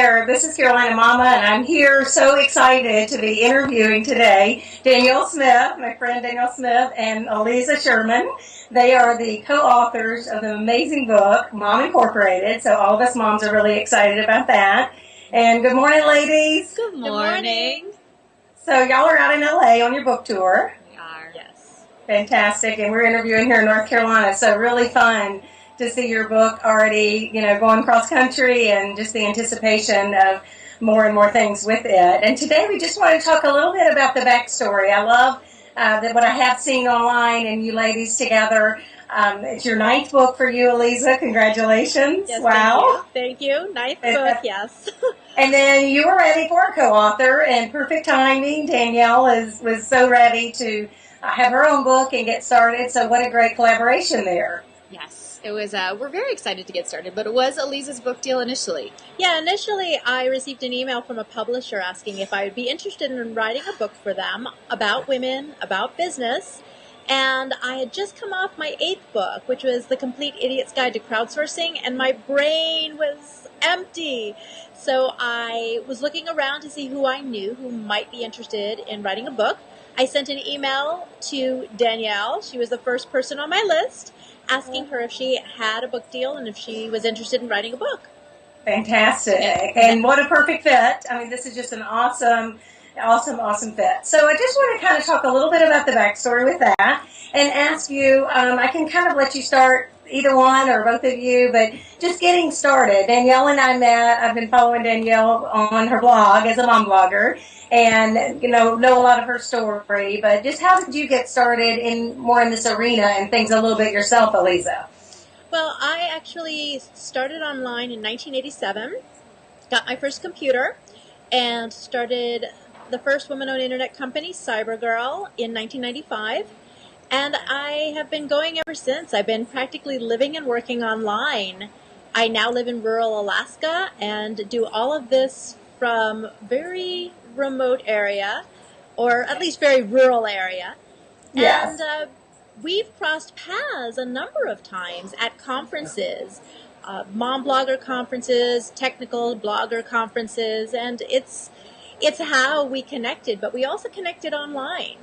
there. This is CarolinaMama, and I'm here so excited to be interviewing today Danielle Smith, my friend Danielle Smith, and Aliza Sherman. They are the co-authors of the amazing book, Mom Incorporated, so all of us moms are really excited about that. And good morning, ladies. Good morning. So y'all are out in LA on your book tour. We are. Yes. Fantastic, and we're interviewing here in North Carolina, so really fun to see your book already, going cross country and just the anticipation of more and more things with it. And today we just want to talk a little bit about the backstory. I love that what I have seen online and you ladies together. It's your 9th book for you, Aliza. Congratulations. Yes, wow. Thank you. 9th book, yes. And then you were ready for a co-author, and perfect timing. Danielle was so ready to have her own book and get started. So what a great collaboration there. Yes. It was, we're very excited to get started, but it was Aliza's book deal initially. Yeah, initially I received an email from a publisher asking if I would be interested in writing a book for them about women, about business, and I had just come off my 8th book, which was The Complete Idiot's Guide to Crowdsourcing, and my brain was empty. So I was looking around to see who I knew who might be interested in writing a book. I sent an email to Danielle. She was the first person on my list, asking her if she had a book deal and if she was interested in writing a book. Fantastic. And what a perfect fit. I mean, this is just an awesome fit. So I just want to kind of talk a little bit about the backstory with that and ask you, I can kind of let you start, either one or both of you, but just getting started. Danielle and I met. I've been following Danielle on her blog as a mom blogger and, know a lot of her story, but just how did you get started in this arena and things a little bit yourself, Aliza? Well, I actually started online in 1987, got my first computer, and started the first woman-owned internet company, CyberGirl, in 1995. And I have been going ever since. I've been practically living and working online. I now live in rural Alaska and do all of this from very remote area, or at least very rural area. Yes. And we've crossed paths a number of times at conferences, mom blogger conferences, technical blogger conferences, and it's how we connected, but we also connected online.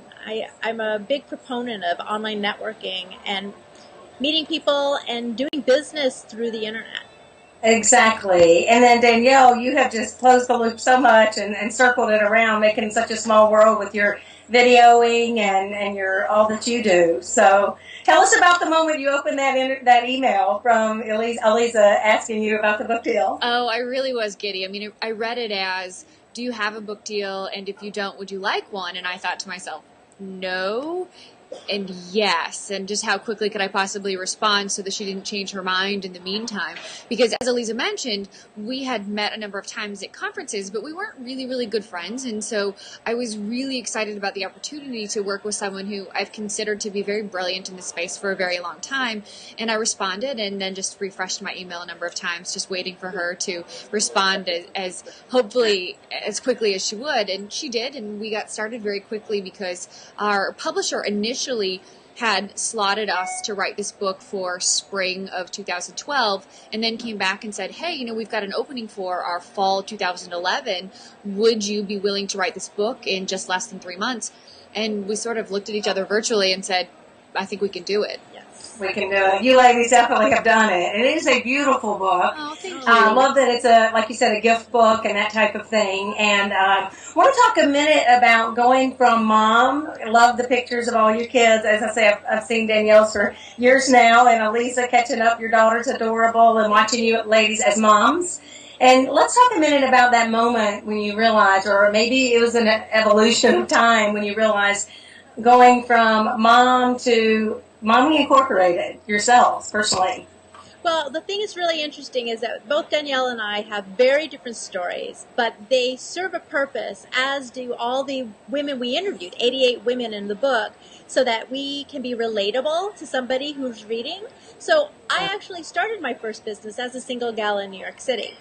I'm a big proponent of online networking and meeting people and doing business through the internet. Exactly. And then Danielle, you have just closed the loop so much and circled it around, making such a small world with your videoing and your all that you do. So tell us about the moment you opened that email from Aliza asking you about the book deal. Oh, I really was giddy. I mean, I read it as, do you have a book deal? And if you don't, would you like one? And I thought to myself, no and yes, and just how quickly could I possibly respond so that she didn't change her mind in the meantime. Because as Aliza mentioned, we had met a number of times at conferences, but we weren't really, really good friends. And so I was really excited about the opportunity to work with someone who I've considered to be very brilliant in this space for a very long time. And I responded and then just refreshed my email a number of times, just waiting for her to respond as hopefully as quickly as she would. And she did, and we got started very quickly because our publisher initially had slotted us to write this book for spring of 2012 and then came back and said, hey, we've got an opening for our fall 2011. Would you be willing to write this book in just less than 3 months? And we sort of looked at each other virtually and said, I think we can do it. We can do it. You ladies definitely have done it. It is a beautiful book. Oh, thank you. I love that it's like you said, a gift book and that type of thing. And I want to talk a minute about going from mom. I love the pictures of all your kids. As I say, I've seen Danielle's for years now, and Aliza catching up. Your daughter's adorable, and watching you ladies as moms. And let's talk a minute about that moment when you realized, or maybe it was an evolution of time when you realized going from mom to Mommy Incorporated, yourselves, personally. Well, the thing that's really interesting is that both Danielle and I have very different stories, but they serve a purpose, as do all the women we interviewed, 88 women in the book, so that we can be relatable to somebody who's reading. So I actually started my first business as a single gal in New York City.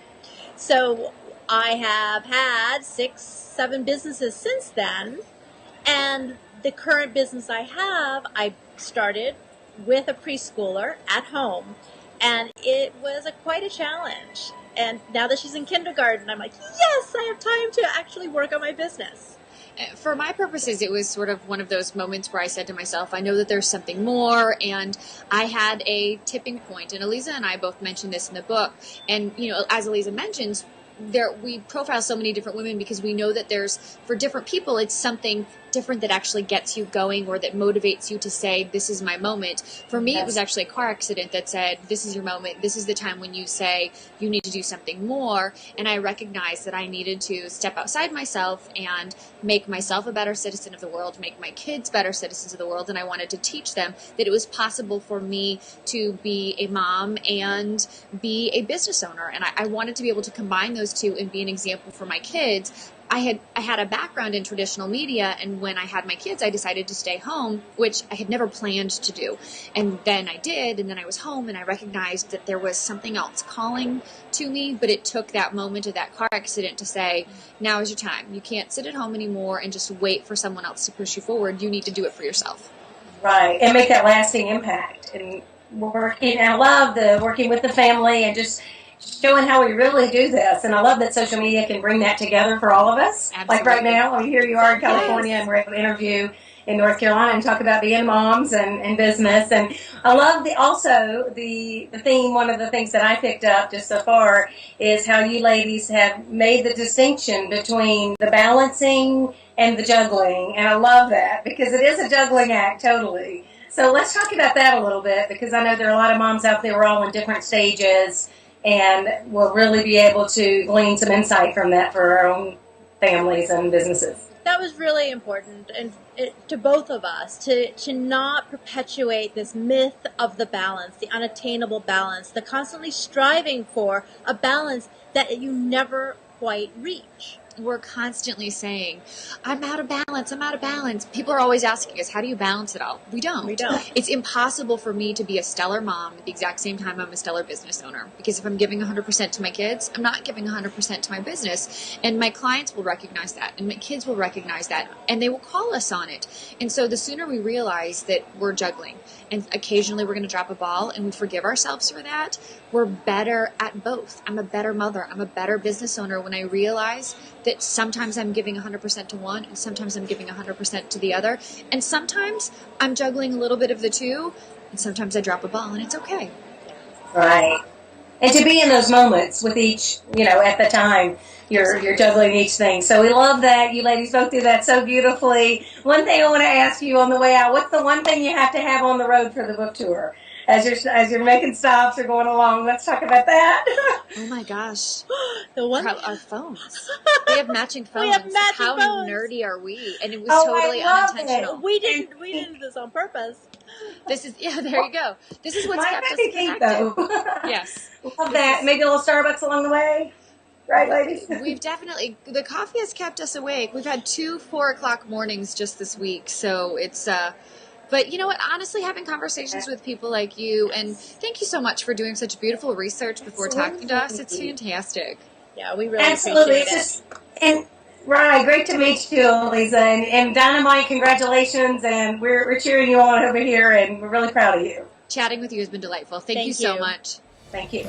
So I have had 6, 7 businesses since then, and the current business I started with a preschooler at home, and it was quite a challenge. And now that she's in kindergarten, I'm like, yes, I have time to actually work on my business. For my purposes, it was sort of one of those moments where I said to myself, I know that there's something more, and I had a tipping point. And Aliza and I both mentioned this in the book. And, as Aliza mentions, we profile so many different women because we know that for different people, it's something different that actually gets you going or that motivates you to say, this is my moment. For me, It was actually a car accident that said, this is your moment. This is the time when you say you need to do something more. And I recognized that I needed to step outside myself and make myself a better citizen of the world, make my kids better citizens of the world. And I wanted to teach them that it was possible for me to be a mom and be a business owner. And I wanted to be able to combine those two and be an example for my kids. I had a background in traditional media, and when I had my kids, I decided to stay home, which I had never planned to do. And then I did, and then I was home, and I recognized that there was something else calling to me, but it took that moment of that car accident to say, now is your time. You can't sit at home anymore and just wait for someone else to push you forward. You need to do it for yourself. Right, and make that lasting impact. And I love the working with the family and just showing how we really do this. And I love that social media can bring that together for all of us. Absolutely. Like right now, here you are in California, and we're able to interview in North Carolina and talk about being moms and business. And I love the theme. One of the things that I picked up just so far is how you ladies have made the distinction between the balancing and the juggling. And I love that because it is a juggling act, totally. So let's talk about that a little bit, because I know there are a lot of moms out there. We're all in different stages, and we'll really be able to glean some insight from that for our own families and businesses. That was really important, and to both of us, to not perpetuate this myth of the balance, the unattainable balance, the constantly striving for a balance that you never quite reach. We're constantly saying, I'm out of balance, I'm out of balance. People are always asking us, how do you balance it all? We don't. It's impossible for me to be a stellar mom at the exact same time I'm a stellar business owner. Because if I'm giving 100% to my kids, I'm not giving 100% to my business. And my clients will recognize that, and my kids will recognize that, and they will call us on it. And so the sooner we realize that we're juggling, and occasionally we're going to drop a ball, and we forgive ourselves for that, we're better at both. I'm a better mother. I'm a better business owner when I realize that sometimes I'm giving 100% to one, and sometimes I'm giving 100% to the other. And sometimes I'm juggling a little bit of the two, and sometimes I drop a ball, and it's okay. Right. And to be in those moments with each, at the time, you're juggling each thing. So we love that. You ladies both do that so beautifully. One thing I want to ask you on the way out, what's the one thing you have to have on the road for the book tour? As you're making stops or going along, let's talk about that. Oh my gosh. Our phones. We have matching phones. We have matching How phones. nerdy are we? And it was totally unintentional. We didn't do this on purpose. There you go. This is what's kept us connected. Though. Yes. Love that. Maybe a little Starbucks along the way. Right, ladies? We've definitely, the coffee has kept us awake. We've had 2 4:00 mornings just this week. So it's, but you know what? Honestly, having conversations with people like you, and thank you so much for doing such beautiful research before talking to us. It's fantastic. Yeah, we really Absolutely. appreciate it. Right, great to meet you, Aliza, and Dynamite. Congratulations, and we're cheering you on over here, and we're really proud of you. Chatting with you has been delightful. Thank you so much. Thank you.